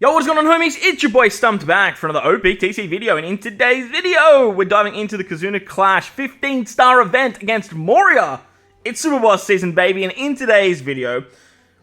Yo, what's going on, homies? It's your boy Stumped back for another OPTC video, and in today's video, we're diving into the Kizuna Clash 15-star event against MORIA. It's Super Boss season, baby, and in today's video,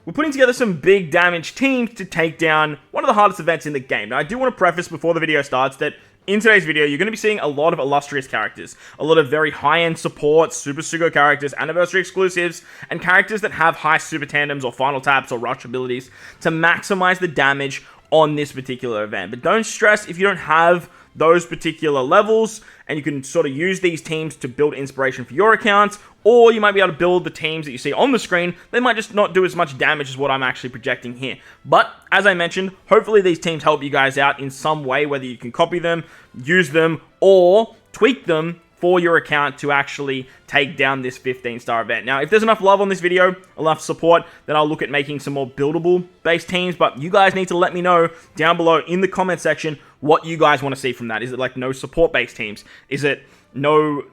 we're putting together some big damage teams to take down one of the hardest events in the game. Now, I do want to preface before the video starts that in today's video, you're going to be seeing a lot of illustrious characters, a lot of very high-end support, Super Sugo characters, anniversary exclusives, and characters that have high super tandems or final taps or rush abilities to maximize the damage on this particular event. But don't stress if you don't have those particular levels, and you can sort of use these teams to build inspiration for your accounts, or you might be able to build the teams that you see on the screen. They might just not do as much damage as what I'm actually projecting here. But as I mentioned, hopefully these teams help you guys out in some way, whether you can copy them, use them, or tweak them for your account to actually take down this 15-star event. Now, if there's enough love on this video, enough support, then I'll look at making some more buildable base teams, but you guys need to let me know down below in the comment section what you guys want to see from that. Is it like no support base teams? Is it no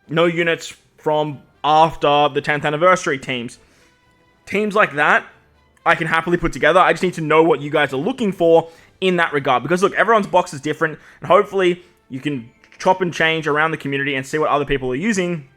units from after the 10th anniversary teams? Teams like that, I can happily put together. I just need to know what you guys are looking for in that regard, because look, everyone's box is different, and hopefully you can chop and change around the community and see what other people are using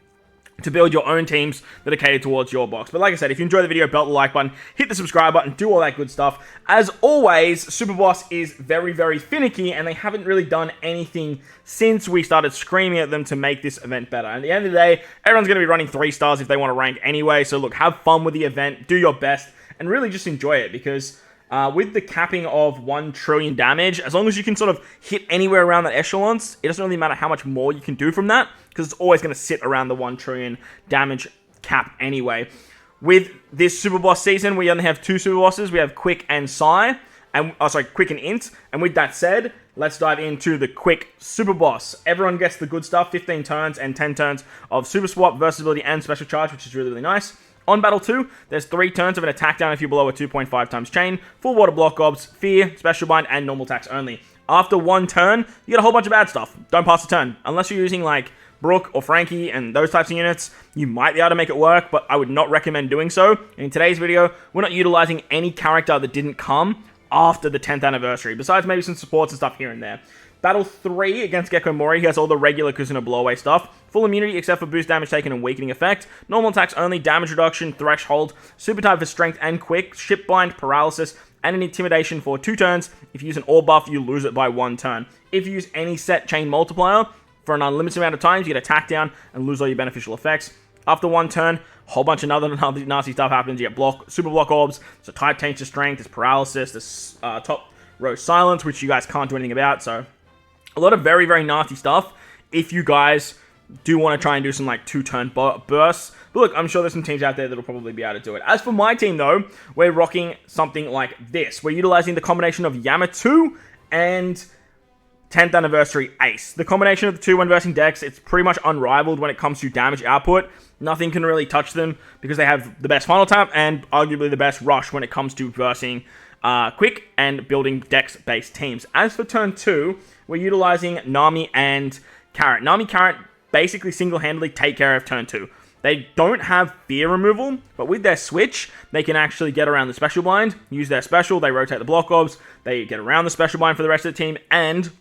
to build your own teams that are catered towards your box. But like I said, if you enjoyed the video, belt the like button, hit the subscribe button, do all that good stuff. As always, Super Boss is very, very finicky, and they haven't really done anything since we started screaming at them to make this event better. And at the end of the day, everyone's going to be running 3 stars if they want to rank anyway. So look, have fun with the event, do your best, and really just enjoy it, because with the capping of 1 trillion damage, as long as you can sort of hit anywhere around that echelons, it doesn't really matter how much more you can do from that, because it's always going to sit around the 1 trillion damage cap anyway. With this Super Boss season, we only have 2 Super Bosses. We have Quick and Psy, and Quick and Int. And with that said, let's dive into the Quick Super Boss. Everyone gets the good stuff: 15 turns and 10 turns of Super Swap, Versatility, and Special Charge, which is really, really nice. On Battle 2, there's 3 turns of an attack down if you're below a 2.5 times chain, full water block gobs, fear, special bind, and normal attacks only. After 1 turn, you get a whole bunch of bad stuff. Don't pass the turn. Unless you're using like Brook or Frankie and those types of units, you might be able to make it work, but I would not recommend doing so. And in today's video, we're not utilizing any character that didn't come after the 10th anniversary, besides maybe some supports and stuff here and there. Battle 3 against Gecko Mori, he has all the regular Kizuna blowaway stuff. Full immunity except for boost damage taken and weakening effect. Normal attacks only, damage reduction, threshold, super type for strength and quick, ship bind, paralysis, and an intimidation for 2 turns. If you use an ore buff, you lose it by 1 turn. If you use any set chain multiplier for an unlimited amount of times, you get attack down and lose all your beneficial effects. After 1 turn, a whole bunch of other nasty stuff happens. You get super block orbs, so type change to strength, there's paralysis, there's top row silence, which you guys can't do anything about, so a lot of very, very nasty stuff if you guys do want to try and do some like 2-turn bursts. But look, I'm sure there's some teams out there that'll probably be able to do it. As for my team though, we're rocking something like this. We're utilizing the combination of Yamato and 10th anniversary Ace. The combination of the 2 when versing decks, it's pretty much unrivaled when it comes to damage output. Nothing can really touch them because they have the best final tap and arguably the best rush when it comes to versing quick and building dex-based teams. As for turn 2, we're utilizing Nami and Carrot. Nami Carrot basically single-handedly take care of turn 2. They don't have fear removal, but with their switch, they can actually get around the special blind, use their special, they rotate the block orbs, they get around the special blind for the rest of the team, and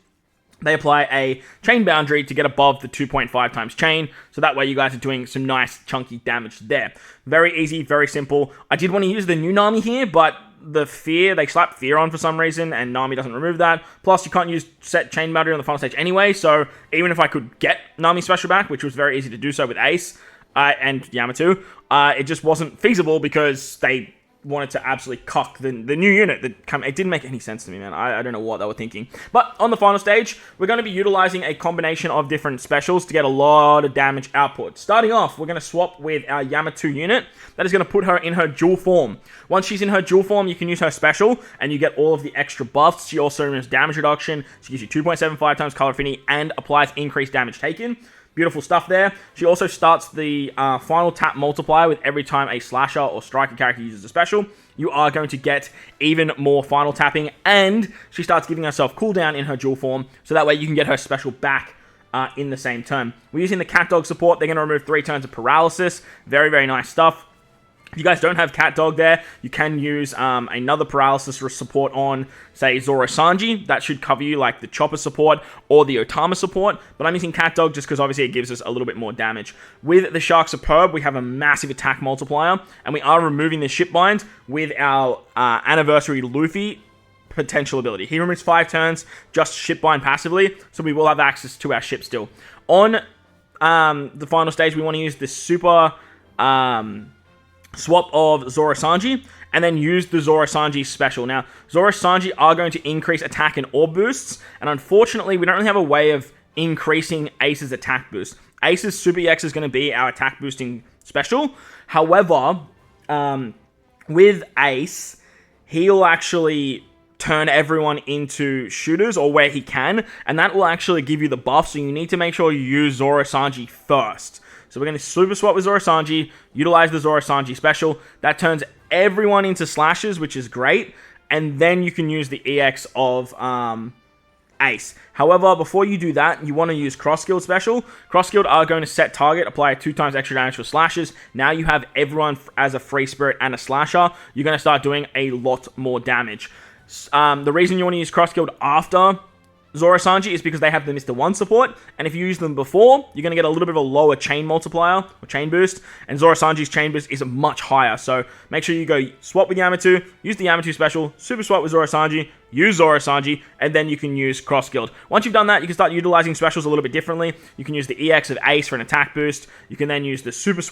they apply a chain boundary to get above the 2.5 times chain, so that way you guys are doing some nice chunky damage there. Very easy, very simple. I did want to use the new Nami here, but the fear, they slap fear on for some reason, and Nami doesn't remove that. Plus, you can't use set chain boundary on the final stage anyway, so even if I could get Nami special back, which was very easy to do so with Ace and Yamato, it just wasn't feasible because they wanted to absolutely cuck the new unit that it didn't make any sense to me, man. I don't know what they were thinking. But on the final stage, we're going to be utilizing a combination of different specials to get a lot of damage output. Starting off, we're going to swap with our Yamato unit. That is going to put her in her dual form. Once she's in her dual form, you can use her special, and you get all of the extra buffs. She also removes damage reduction. She gives you 2.75 times color affinity and applies increased damage taken. Beautiful stuff there. She also starts the final tap multiplier with every time a slasher or striker character uses a special. You are going to get even more final tapping, and she starts giving herself cooldown in her dual form, so that way you can get her special back in the same turn. We're using the cat dog support. They're going to remove 3 turns of paralysis. Very, very nice stuff. If you guys don't have Cat Dog there, you can use another paralysis support on, say, Zoro Sanji. That should cover you, like the Chopper support or the Otama support. But I'm using Cat Dog just because obviously it gives us a little bit more damage. With the Shark Superb, we have a massive attack multiplier, and we are removing the ship bind with our Anniversary Luffy potential ability. He removes 5 turns, just ship bind passively, so we will have access to our ship still. On the final stage, we want to use the super swap of Zoro Sanji, and then use the Zoro Sanji special. Now, Zoro Sanji are going to increase attack and orb boosts, and unfortunately, we don't really have a way of increasing Ace's attack boost. Ace's Super EX is going to be our attack boosting special. However, with Ace, he'll actually turn everyone into shooters, or where he can, and that will actually give you the buff, so you need to make sure you use Zoro Sanji first. So we're going to super swap with Zoro Sanji, utilize the Zoro Sanji special. That turns everyone into slashes, which is great. And then you can use the EX of Ace. However, before you do that, you want to use Cross Guild special. Cross Guild are going to set target, apply 2 times extra damage for slashes. Now you have everyone as a free spirit and a slasher. You're going to start doing a lot more damage. The reason you want to use Cross Guild after Zoro Sanji is because they have the Mr. 1 support, and if you use them before, you're going to get a little bit of a lower chain multiplier, or chain boost, and Zoro Sanji's chain boost is much higher, so make sure you go swap with Yamato, use the Yamato special, super swap with Zoro Sanji, use Zoro Sanji, and then you can use Cross Guild. Once you've done that, you can start utilizing specials a little bit differently. You can use the EX of Ace for an attack boost, you can then use the super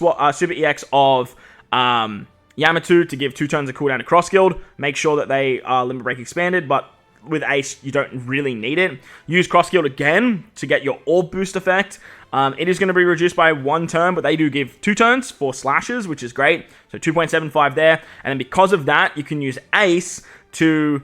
EX of Yamato to give 2 turns of cooldown to Cross Guild. Make sure that they are Limit Break expanded, but with Ace, you don't really need it. Use Cross Guild again to get your orb boost effect. It is going to be reduced by 1 turn, but they do give 2 turns for slashes, which is great. So 2.75 there. And then because of that, you can use Ace to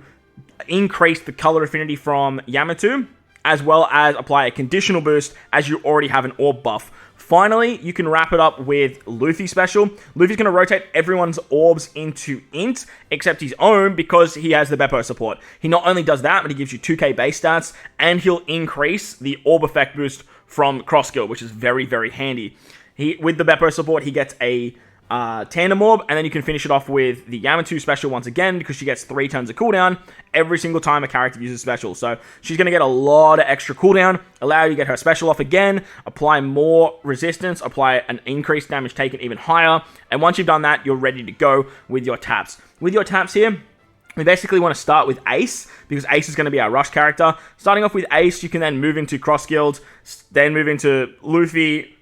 increase the color affinity from Yamato, as well as apply a conditional boost as you already have an orb buff. Finally, you can wrap it up with Luffy special. Luffy's going to rotate everyone's orbs into Int, except his own, because he has the Beppo support. He not only does that, but he gives you 2k base stats, and he'll increase the orb effect boost from Cross Guild, which is very, very handy. With the Beppo support, he gets a Tandem Orb, and then you can finish it off with the Yamato special once again, because she gets 3 turns of cooldown every single time a character uses special. So she's going to get a lot of extra cooldown, allow you to get her special off again, apply more resistance, apply an increased damage taken even higher, and once you've done that, you're ready to go with your taps. With your taps here, we basically want to start with Ace, because Ace is going to be our rush character. Starting off with Ace, you can then move into Cross Guild, then move into Luffy,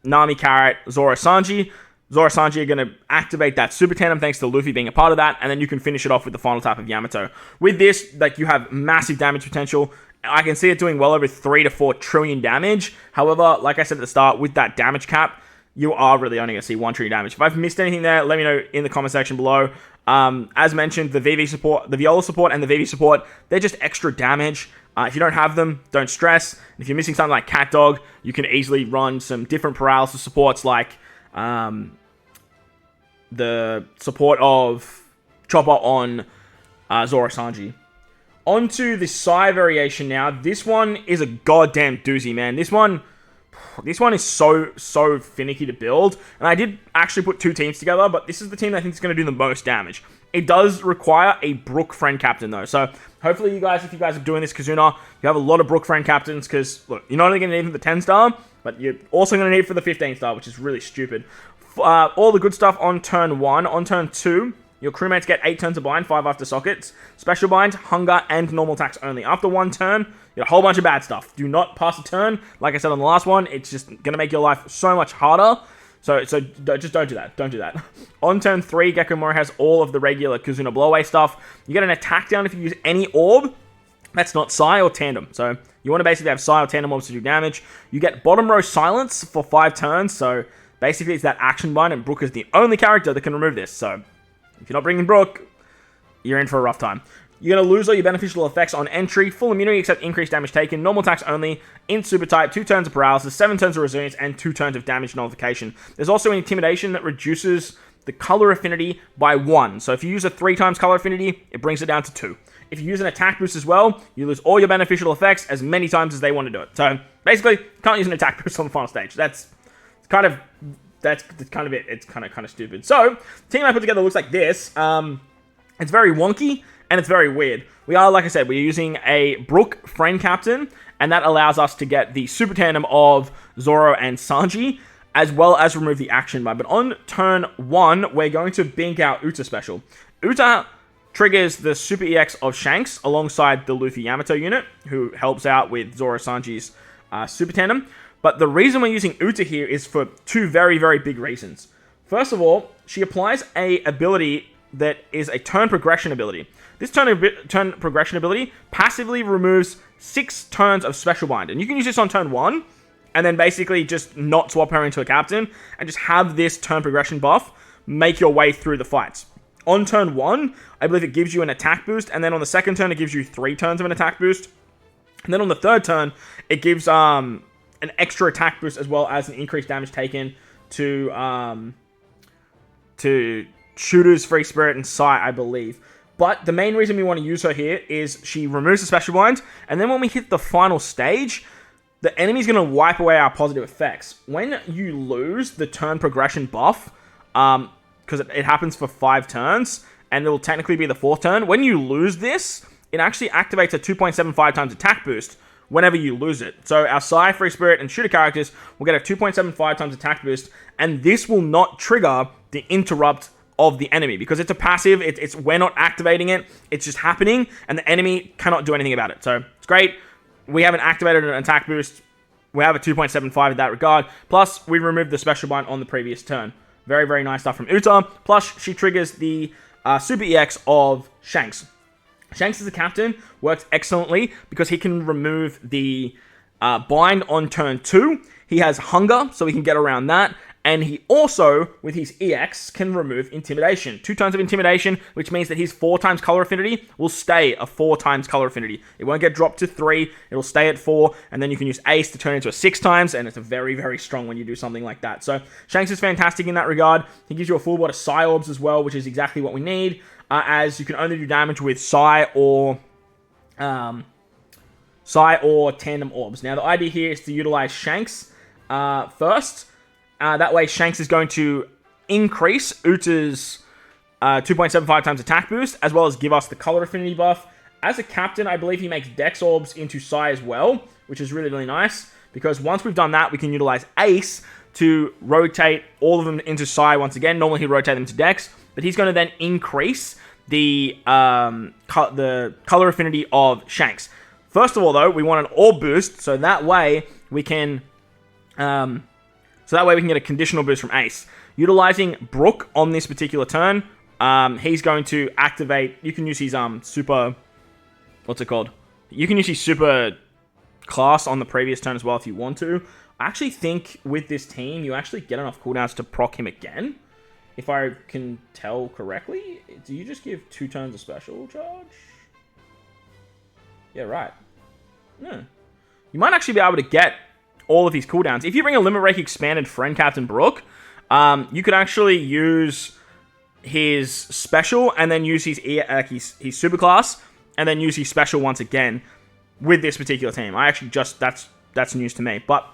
Nami Carrot, Zoro Sanji. Zoro Sanji are going to activate that Super Tandem thanks to Luffy being a part of that, and then you can finish it off with the final tap of Yamato. With this, like, you have massive damage potential. I can see it doing well over 3 to 4 trillion damage. However, like I said at the start, with that damage cap, you are really only going to see 1 trillion damage. If I've missed anything there, let me know in the comment section below. As mentioned, the VV support, the Viola support and the VV support, they're just extra damage. If you don't have them, don't stress. If you're missing something like Cat Dog, you can easily run some different paralysis supports like the support of Chopper on Zoro Sanji. Onto the Sai variation now. This one is a goddamn doozy, man. This one is so finicky to build. And I did actually put 2 teams together, but this is the team that I think is going to do the most damage. It does require a Brook friend captain, though. So hopefully you guys, if you guys are doing this Kazuna, you have a lot of Brook friend captains, because, look, you're not only going to need them for the 10-star, but you're also going to need it for the 15-star, which is really stupid. All the good stuff on turn 1. On turn 2, your crewmates get 8 turns of bind, 5 after sockets. Special bind, hunger, and normal attacks only. After 1 turn, you get a whole bunch of bad stuff. Do not pass a turn. Like I said on the last one, it's just going to make your life so much harder. So just don't do that. Don't do that. On turn 3, Gecko Moria has all of the regular Kazuna blowaway stuff. You get an attack down if you use any orb that's not Sai or Tandem. So you want to basically have Sai or Tandem orbs to do damage. You get bottom row silence for 5 turns. So basically it's that action bind, and Brook is the only character that can remove this. So if you're not bringing Brook, you're in for a rough time. You're going to lose all your beneficial effects on entry, full immunity except increased damage taken, normal attacks only, int super type, 2 turns of paralysis, 7 turns of resilience, and 2 turns of damage nullification. There's also an intimidation that reduces the color affinity by 1. So if you use a 3 times color affinity, it brings it down to 2. If you use an attack boost as well, you lose all your beneficial effects as many times as they want to do it. So basically, can't use an attack boost on the final stage. That's kind of that's kind of it. It's kind of stupid. So, the team I put together looks like this. It's very wonky, and it's very weird. We are, like I said, we're using a Brook friend captain, and that allows us to get the super tandem of Zoro and Sanji, as well as remove the action bar. But on turn 1, we're going to bink out Uta special. Uta triggers the Super EX of Shanks alongside the Luffy Yamato unit, who helps out with Zoro Sanji's super tandem. But the reason we're using Uta here is for 2 very, very big reasons. First of all, she applies a ability that is a turn progression ability. This turn progression ability passively removes 6 turns of Special Bind. And you can use this on turn 1, and then basically just not swap her into a captain, and just have this turn progression buff make your way through the fights. On turn 1, I believe it gives you an attack boost, and then on the second turn, it gives you 3 turns of an attack boost. And then on the third turn, it gives an extra attack boost as well as an increased damage taken to Shooter's Free Spirit and Sight, I believe. But the main reason we want to use her here is she removes the special binds, and then when we hit the final stage, the enemy's going to wipe away our positive effects. When you lose the turn progression buff, because it happens for 5 turns, and it will technically be the 4th turn, when you lose this, it actually activates a 2.75 times attack boost whenever you lose it. So our Psy, Free Spirit, and Shooter characters will get a 2.75 times attack boost, and this will not trigger the interrupt of the enemy, because it's a passive, we're not activating it, it's just happening, and the enemy cannot do anything about it. So it's great. We haven't activated an attack boost. We have a 2.75 in that regard. Plus, we removed the special bind on the previous turn. Very, very nice stuff from Uta. Plus, she triggers the Super EX of Shanks. Shanks as a captain works excellently because he can remove the bind on turn 2. He has hunger, so he can get around that. And he also, with his EX, can remove Intimidation. 2 turns of Intimidation, which means that his 4 times color affinity will stay a 4 times color affinity. It won't get dropped to 3, it'll stay at 4, and then you can use Ace to turn into a 6 times, and it's a very, very strong when you do something like that. So, Shanks is fantastic in that regard. He gives you a full board of Psy Orbs as well, which is exactly what we need, as you can only do damage with Psy or Tandem Orbs. Now, the idea here is to utilize Shanks first. That way, Shanks is going to increase Uta's 2.75 times attack boost, as well as give us the color affinity buff. As a captain, I believe he makes Dex Orbs into Psy as well, which is really, really nice, because once we've done that, we can utilize Ace to rotate all of them into Psy once again. Normally, he'd rotate them to Dex, but he's going to then increase the color affinity of Shanks. First of all, though, we want an Orb boost, so that way we can... get a conditional boost from Ace. Utilizing Brook on this particular turn, he's going to activate... You can use his super... What's it called? You can use his super class on the previous turn as well if you want to. I actually think with this team, you actually get enough cooldowns to proc him again. If I can tell correctly. Do you just give 2 turns of special charge? Yeah, right. No. You might actually be able to get all of his cooldowns. If you bring a Limit Break expanded friend Captain Brook, you could actually use his special and then use his super class and then use his special once again with this particular team. I actually that's news to me. But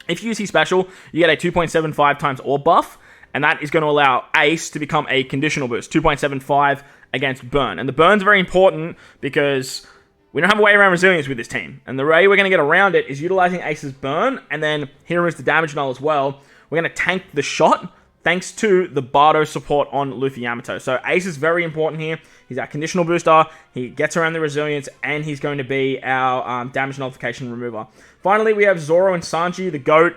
if you use his special, you get a 2.75 times Orb buff, and that is going to allow Ace to become a conditional boost, 2.75 against Burn. And the Burn's very important because we don't have a way around resilience with this team. And the way we're going to get around it is utilizing Ace's Burn, and then here is the damage null as well. We're going to tank the shot thanks to the Bardo support on Luffy Yamato. So Ace is very important here. He's our conditional booster. He gets around the resilience, and he's going to be our damage nullification remover. Finally, we have Zoro and Sanji, the GOAT.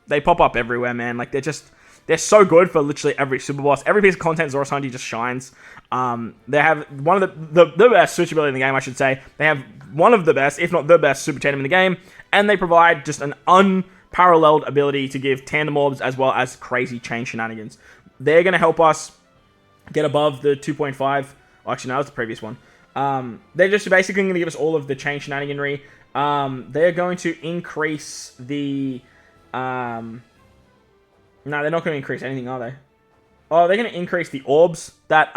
They pop up everywhere, man. Like, they're so good for literally every super boss. Every piece of content, Zoro Sanji just shines. They have one of the best switch ability in the game, I should say. They have one of the best, if not the best, super tandem in the game. And they provide just an unparalleled ability to give tandem orbs as well as crazy chain shenanigans. They're going to help us get above the 2.5. Oh, actually, no, that was the previous one. They're just basically going to give us all of the chain shenaniganry. They're going to increase the... No, they're not going to increase anything, are they? Oh, they're going to increase the orbs that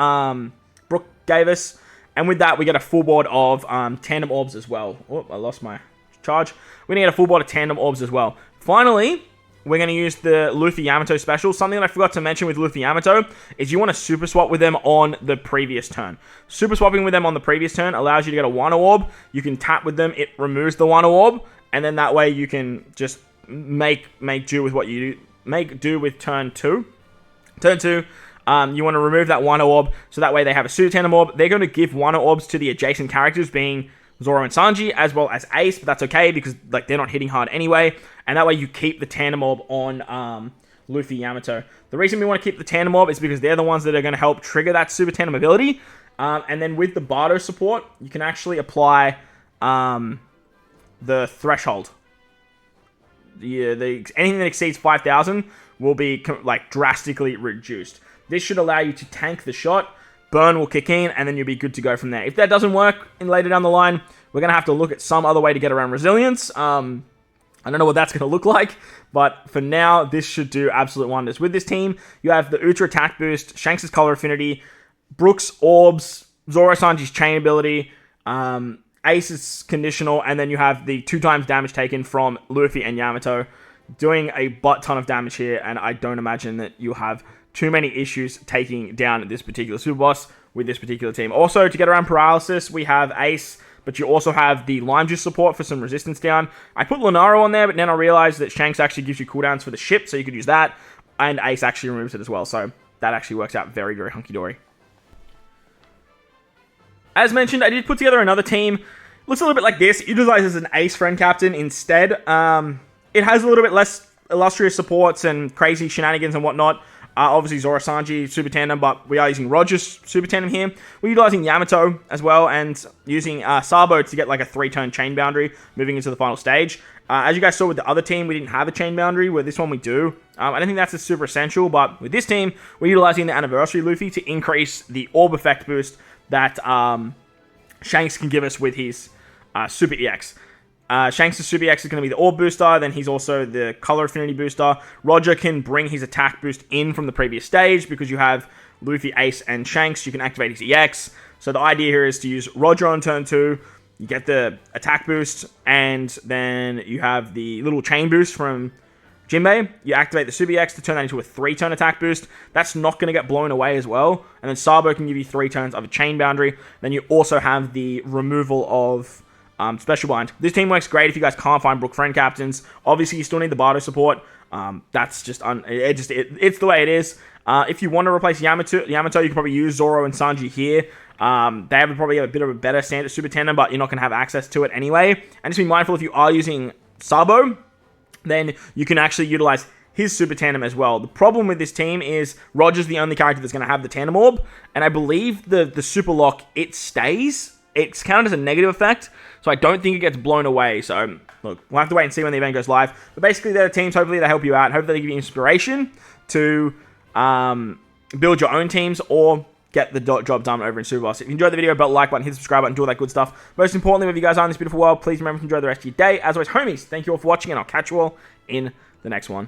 Brook gave us. And with that, we get a full board of tandem orbs as well. Oh, I lost my charge. We're going to get a full board of tandem orbs as well. Finally, we're going to use the Luffy Yamato special. Something that I forgot to mention with Luffy Yamato is you want to super swap with them on the previous turn. Super swapping with them on the previous turn allows you to get a Wano Orb. You can tap with them, it removes the Wano Orb, and then that way you can just make do with what you do. Make do with turn 2. Turn 2, you want to remove that Wano Orb, so that way they have a Super Tandem Orb. They're going to give Wano Orbs to the adjacent characters, being Zoro and Sanji, as well as Ace, but that's okay because like they're not hitting hard anyway, and that way you keep the Tandem Orb on Luffy Yamato. The reason we want to keep the Tandem Orb is because they're the ones that are going to help trigger that Super Tandem ability, and then with the Bardo support, you can actually apply the threshold. Anything that exceeds 5,000 will be like drastically reduced. This should allow you to tank the shot. Burn will kick in, and then you'll be good to go from there. If that doesn't work later down the line, we're going to have to look at some other way to get around resilience. I don't know what that's going to look like, but for now, this should do absolute wonders. With this team, you have the Ultra Attack Boost, Shanks' Color Affinity, Brook's Orbs, Zoro Sanji's Chain Ability, Ace's Conditional, and then you have the 2 times damage taken from Luffy and Yamato, doing a butt ton of damage here, and I don't imagine that you'll have too many issues taking down this particular super boss with this particular team. Also, to get around paralysis, we have Ace, but you also have the Lime Juice support for some resistance down. I put Lunaro on there, but then I realized that Shanks actually gives you cooldowns for the ship, so you could use that, and Ace actually removes it as well, so that actually works out very, very hunky-dory. As mentioned, I did put together another team. Looks a little bit like this. It utilizes an Ace friend captain instead. It has a little bit less illustrious supports and crazy shenanigans and whatnot. Obviously, Zoro Sanji, Super Tandem, but we are using Roger's Super Tandem here. We're utilizing Yamato as well, and using Sabo to get like a 3-turn chain boundary, moving into the final stage. As you guys saw with the other team, we didn't have a chain boundary, where this one we do. I don't think that's a super essential, but with this team, we're utilizing the Anniversary Luffy to increase the Orb Effect boost that Shanks can give us with his Super EX. Shanks' Super EX is going to be the Orb Booster, then he's also the Color Affinity Booster. Roger can bring his attack boost in from the previous stage, because you have Luffy, Ace, and Shanks. You can activate his EX. So the idea here is to use Roger on turn 2, you get the attack boost, and then you have the little chain boost from Jinbei. You activate the Super EX to turn that into a 3-turn attack boost. That's not going to get blown away as well. And then Sabo can give you 3 turns of a chain boundary. Then you also have the removal of Special Bind. This team works great if you guys can't find Brook friend captains. Obviously, you still need the Bardo support. That's just it's the way it is. If you want to replace Yamato, you can probably use Zoro and Sanji here. They probably have a bit of a better standard Super Tandem, but you're not going to have access to it anyway. And just be mindful, if you are using Sabo, then you can actually utilize his Super Tandem as well. The problem with this team is Roger's the only character that's going to have the Tandem Orb, and I believe the Super Lock, it stays. It's counted as a negative effect, so I don't think it gets blown away. So, look, we'll have to wait and see when the event goes live. But basically, they're teams. Hopefully, they help you out. Hopefully, they give you inspiration to build your own teams or get the job done over in Super Boss. If you enjoyed the video, belt like button, hit the subscribe button, do all that good stuff. Most importantly, wherever you guys are in this beautiful world, please remember to enjoy the rest of your day. As always, homies, thank you all for watching, and I'll catch you all in the next one.